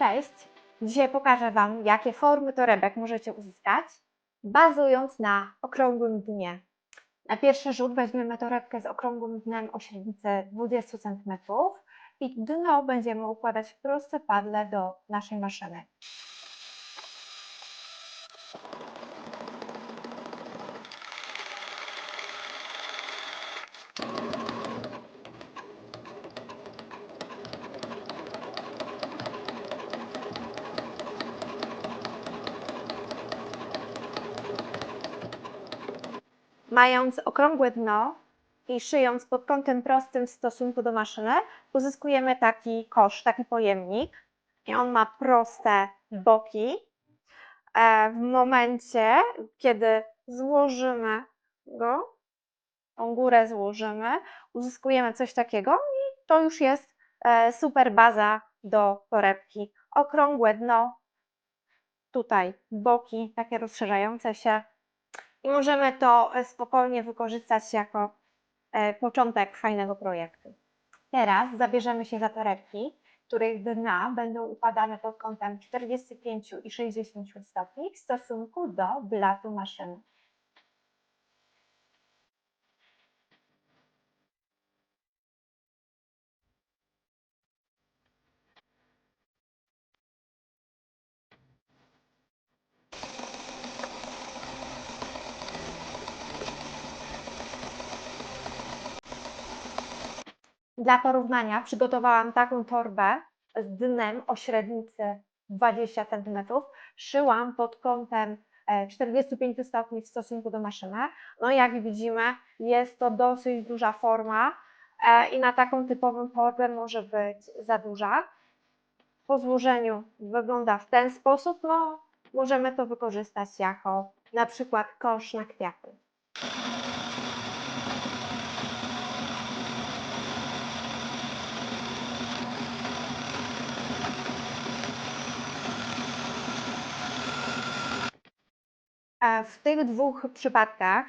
Cześć! Dzisiaj pokażę Wam, jakie formy torebek możecie uzyskać, bazując na okrągłym dnie. Na pierwszy rzut weźmiemy torebkę z okrągłym dnem o średnicy 20 cm i dno będziemy układać w proste padle do naszej maszyny. Mając okrągłe dno i szyjąc pod kątem prostym w stosunku do maszyny, uzyskujemy taki kosz, taki pojemnik. I on ma proste boki. W momencie, kiedy złożymy go, tą górę złożymy, uzyskujemy coś takiego i to już jest super baza do torebki. Okrągłe dno, tutaj boki takie rozszerzające się i możemy to spokojnie wykorzystać jako początek fajnego projektu. Teraz zabierzemy się za torebki, których dna będą układane pod kątem 45 i 60 stopni w stosunku do blatu maszyny. Dla porównania przygotowałam taką torbę z dnem o średnicy 20 cm. Szyłam pod kątem 45 stopni w stosunku do maszyny. No jak widzimy, jest to dosyć duża forma i na taką typową torbę może być za duża. Po złożeniu wygląda w ten sposób. No, możemy to wykorzystać jako na przykład kosz na kwiaty. W tych dwóch przypadkach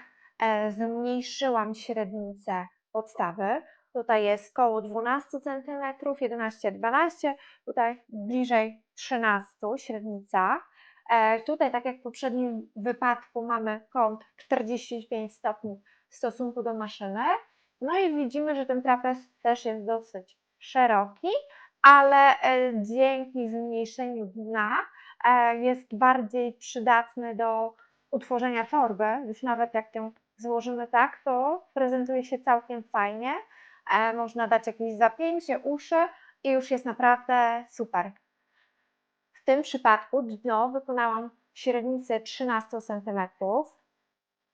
zmniejszyłam średnicę podstawy. Tutaj jest koło 12 cm, 11-12, tutaj bliżej 13 średnica. Tutaj, tak jak w poprzednim wypadku, mamy kąt 45 stopni w stosunku do maszyny. No i widzimy, że ten trapez też jest dosyć szeroki, ale dzięki zmniejszeniu dna jest bardziej przydatny do utworzenia torby, już nawet jak ją złożymy tak, to prezentuje się całkiem fajnie. Można dać jakieś zapięcie, uszy i już jest naprawdę super. W tym przypadku dno wykonałam w średnicy 13 cm.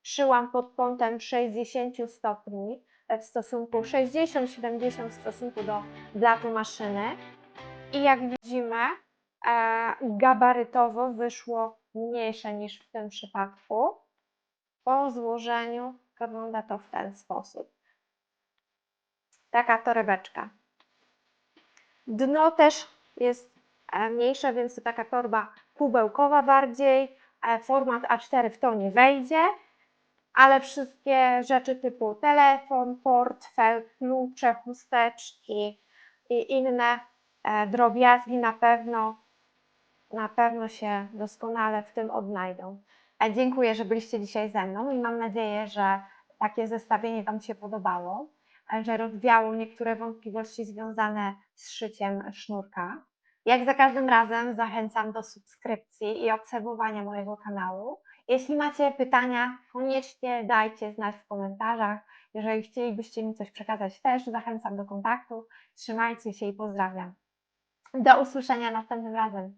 Szyłam pod kątem 60 stopni w stosunku 60-70 w stosunku do blatu maszyny. I jak widzimy, gabarytowo wyszło mniejsze niż w tym przypadku. Po złożeniu wygląda to w ten sposób. Taka torebeczka. Dno też jest mniejsze, więc to taka torba kubełkowa bardziej. Format A4 w to nie wejdzie, ale wszystkie rzeczy typu telefon, portfel, klucze, chusteczki i inne drobiazgi na pewno się doskonale w tym odnajdą. Dziękuję, że byliście dzisiaj ze mną i mam nadzieję, że takie zestawienie Wam się podobało, że rozwiało niektóre wątpliwości związane z szyciem sznurka. Jak za każdym razem zachęcam do subskrypcji i obserwowania mojego kanału. Jeśli macie pytania, koniecznie dajcie znać w komentarzach. Jeżeli chcielibyście mi coś przekazać, też zachęcam do kontaktu. Trzymajcie się i pozdrawiam. Do usłyszenia następnym razem.